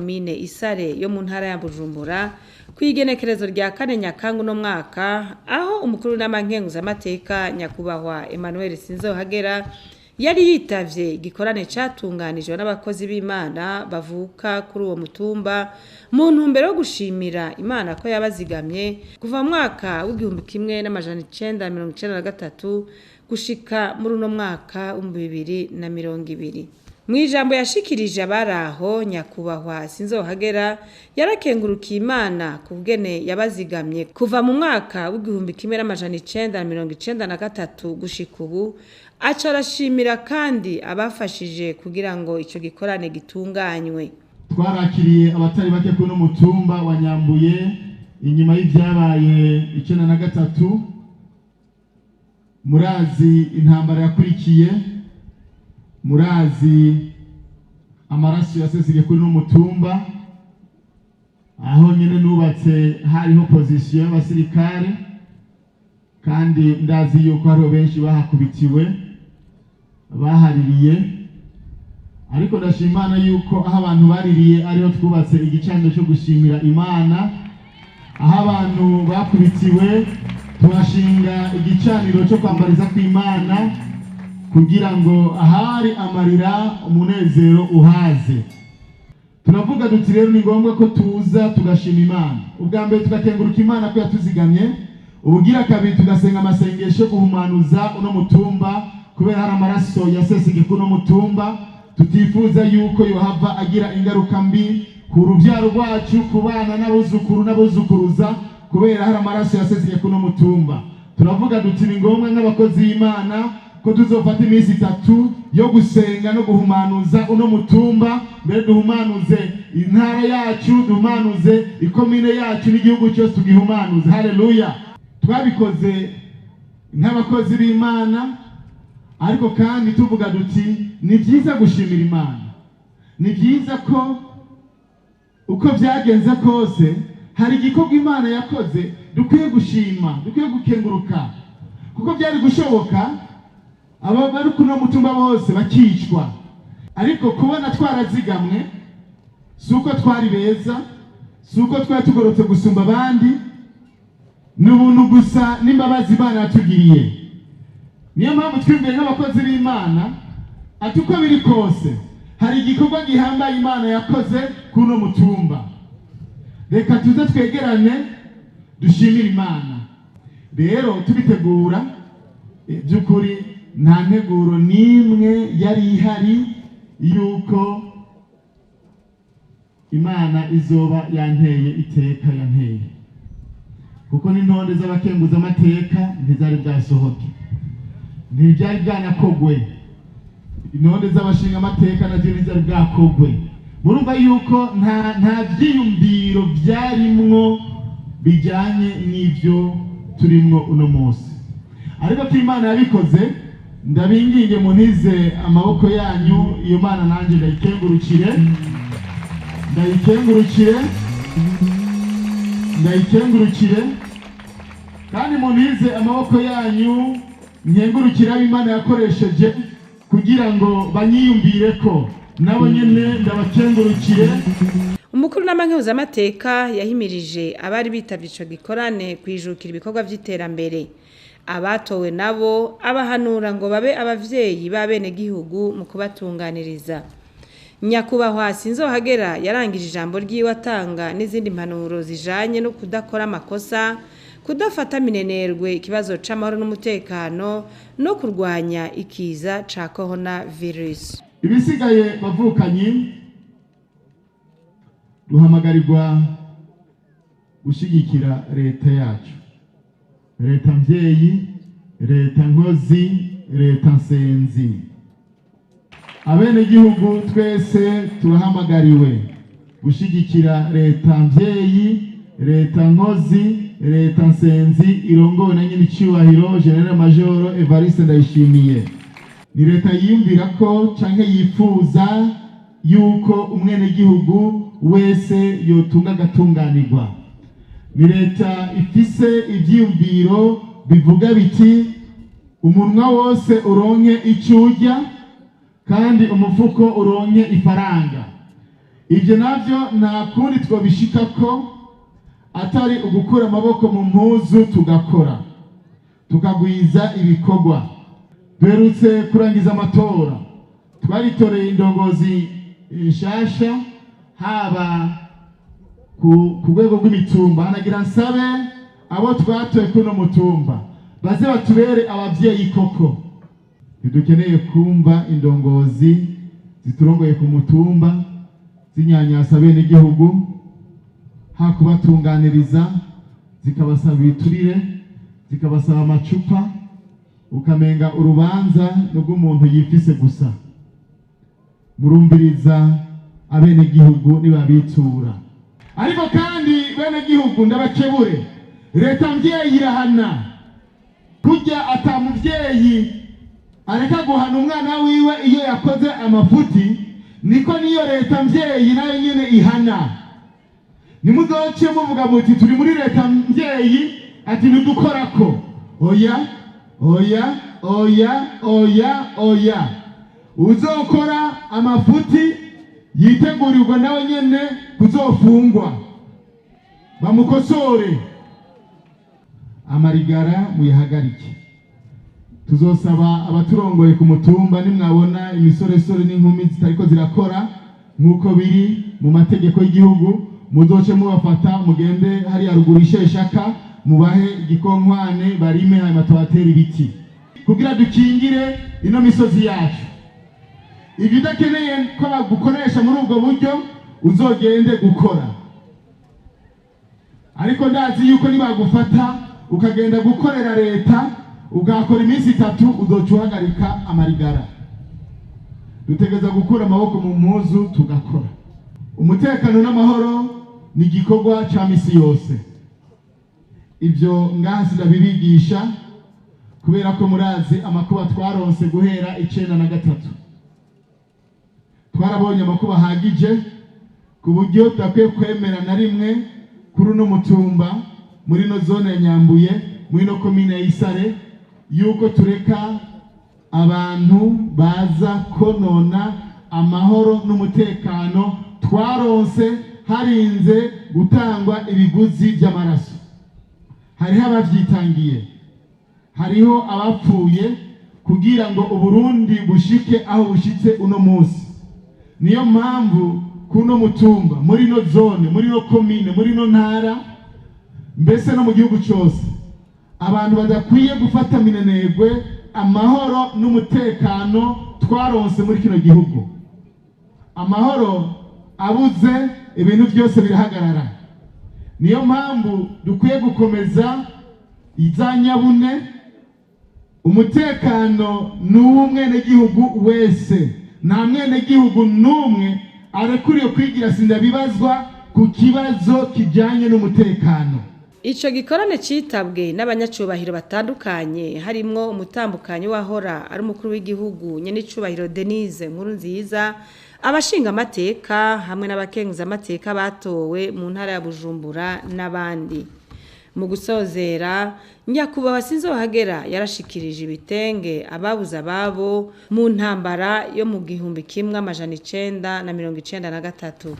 komine Isare yo mu ntara ya Bujumbura kwigenekerezo rya 4 Nyakanga no mwaka aho umukuru n'amankenguzamateka nyakubahwa Emmanuel Sinzohagera yari yitavye igikorane catunganijwe n'abakozi b'Imana bavuka kuri uwo mutumba mu ntumbero yo gushimira Imana ko yabazigamye kuva mu mwaka w'1993 gushika muri uno mwaka 2020. Mwijambo yashikirije abaraho nyakubahwa Sinzohagera yarakengurukiye Imana kugene yabazigamye kuva mu mwaka w'1993 gushika ubu aca arashimira kandi abafashije kugira ngo ico gikorane gitunganywe. Twarakiriye abatari bake kuno mutumba wa Nyambuye inyuma y'ivyabaye 1993. Murazi intambara yakurikiye, murazi amaraso yaseseye kuri no mutumba aho nyene nubatse hariho position y'abasirikare kandi ndazi yuko hariho benshi bahakubitiwe bahaririye, ariko ndashimana yuko aho abantu baririye ariho twubatse igicaniro cyo gushimira Imana. Aho abantu bakubitiwe twashinga igicaniro cyo kwambariza kw'Imana kugira ngo ahari amarira umunezero uhaze. Turavuga duti rero ni ngombwa ko tuza tugashima Imana. Ubwa mbere tugakenguruka Imana ko yatuzigamye, ubugira kabiri tugasenga amasengesho guhumanuza uno mutumba kubera hari amaraso yasesege kuno mutumba. Tutifuza yuko yohava agira ingaruka mbi ku rubyaro rwacu, ku bana n'abuzukuru n'abuzukuruza kubera hari amaraso yasesege kuno mutumba. Turavuga duti ni ngombwa nk'abakozi b'Imana ko tuzofata iminsi 3 yo gusenga no guhumanuza uno mutumba, mbere duhumanuze intara yacu, duhumanuze ikomine yacu n'igihugu cyose tugihumanuze. Haleluya! Twabikoze nk'abakozi b'Imana, ariko kandi tuvuga duti ni byiza gushimira Imana. Ni byiza ko uko byagenze kose hari igikorwa Imana yakoze dukwiye gushima, dukwiye gukenguruka, kuko byari gushoboka aba bari kuno mutumba bose bakicwa, ariko kubona twarazigamwe suko twari beza, suko twari tugorotse gusumba abandi, n'ubuntu gusa n'imbabazi Imana yatugiriye. Niyo mpamvu twimbere n'abakozi b'Imana ati uko biri kose hari igikorwa gihambaye Imana yakoze kuno mutumba. Reka tuze twegerane dushimira Imana. Rero tubitegura by'ukuri nta nteguro n'imwe yari ihari yuko Imana izoba yanteye iteka yanteye, kuko n'intonde z'abakenguza amateka ntizari bwasohoke, ntibyari bwanakogwe. Intonde z'abashinga amateka na zindi zari bwakogwe. Murumva yuko nta byiyumviro byarimwo bijyanye n'ibyo turimwo uno munsi, ariko ko Imana yabikoze. Ndabinginge munize amaboko yanyu, iyo Mana nanje ndayikengurukire kandi munize amaboko yanyu nkengurukira Imana yakoresheje kugira ngo banyiyumvire ko nabo nyene ndabakengurukire. Umukuru n'amankenguzamateka yahimirije abari bitavye ico gikorane kwijukira ibikorwa vy'iterambere. Abatowe nabo abahanura ngo babe abavyeyi babene gihugu mu kubatunganiriza. Nyakubahwa Sinzohagera yarangije ijambo ryiwe atanga n'izindi mpanuro zijanye no kudakora amakosa, kudafata minenerwe ikibazo c'amahoro n'umutekano no kurwanya ikiza ca coronavirus. Ibisigaye bavukanyi duhamagarirwa gushigikira leta yacu, leta mvyeyi, leta nkozi, leta nsenzi. Abene gihugu twese turahamagariwe gushigikira leta mvyeyi, leta nkozi, leta nsenzi irongowe na nyine cyubahiro General Major Evariste Ndayishimiye. Ni leta yiyumvira ko canke yifuza yuko umwene gihugu wese yotunga agatunganirwa. Ni leta ifise ivyiyumviro bivuga biti umunwa wose uronke icurya kandi umufuko uronke ifaranga. Ibyo navyo nta kundi twobishikako atari ugukura amaboko mu mpuzu tugakora, tukagwiza ibikorwa. Duherutse kurangiza amatora, twaritoreye indongozi nshasha haba ku rwego rw'imitumba. Hanagira nsabe abo twatoye kuri uno mutumba baze batubere abavyeyi koko. Ntidukeneye kumva indongozi ziturongoye ku mutumba zinyanyasa bene igihugu, hakubatunganiriza zikabasaba ibiturire, zikabasaba amacupa, ukamenga urubanza n'ubw'umuntu yifise gusa. Murumviriza abene igihugu nibabitura. Ariko kandi bene igihugu ndabakebure, leta mvyeyi irahana. Kurya ata muvyeyi areka guhana umwana wiwe iyo yakoze amafuti, niko niyo leta mvyeyi nayo nyene ihana. Nimuzoce muvuga muti turi muri leta mvyeyi ati ntidukorako. Oya, oya, oya, oya, oya. Uzokora amafuti yitegurirwa nawe nyene kuzofungwa, bamukosore. Amarigara muyahagarike. Tuzosaba abaturongoye ku mutumba nimwabona imisoresore n'inkumi zitariko zirakora nk'uko biri mu mategeko y'igihugu, muzoce mubafata mugende hari haruguru isheshaka, mubahe igikonkwane barime hanyuma tubatera ibiti kugira dukingire ino misozi yacu. Ibyo udakeneye ko bagukoresha muri ubwo buryo uzogende gukora. Ariko ndazi yuko nibagufata ukagenda gukorera leta ugakora iminsi 3 uzocuhagarika amarigara. Dutegeza gukura amaboko mu mpuzu tugakora. Umutekano n'amahoro ni igikorwa ca misi yose. Ibyo ngazi ndabibigisha kubera ko murazi amakuba twaronse guhera 1993. Twarabonye amakuba hagije ku buryo tudakwiye kwemera na rimwe kuri uno mutumba, muri no zone ya Nyambuye, muri no komine ya Isare, yuko tureka abantu baza konona amahoro n'umutekano twaronse harinze gutangwa ibiguzi by'amaraso. Hariho abavyitangiye, hariho abapfuye kugira ngo Uburundi bushike aho bushitse uno munsi. Niyo mpamvu kuno mutumba, muri no zone, muri no komine, muri no ntara, mbese no mu gihugu cyose, abantu badakwiye gufata minenegwe amahoro n'umutekano twaronse muri kino gihugu. Amahoro abuze ibintu byose birahagarara. Niyo mpamvu dukwiye gukomeza izanyabune. Umutekano n'umwene gihugu wese, nta mwene gihugu n'umwe arekuriye kwigira sindabibazwa ku kibazo kijanye n'umutekano. Ico gikorane citabwe n'abanyacubahiro batandukanye, harimwo umutambukanyi wahora ari umukuru w'igihugu nyene icubahiro Denise Nkurunziza, abashinga amateka hamwe n'abakenguza amateka batowe mu ntara ya Bujumbura n'abandi. Mu gusozera, Nyakubahwa Sinzohagera yarashikirije ibitenge ababuze ababo mu ntambara yo mu 1993.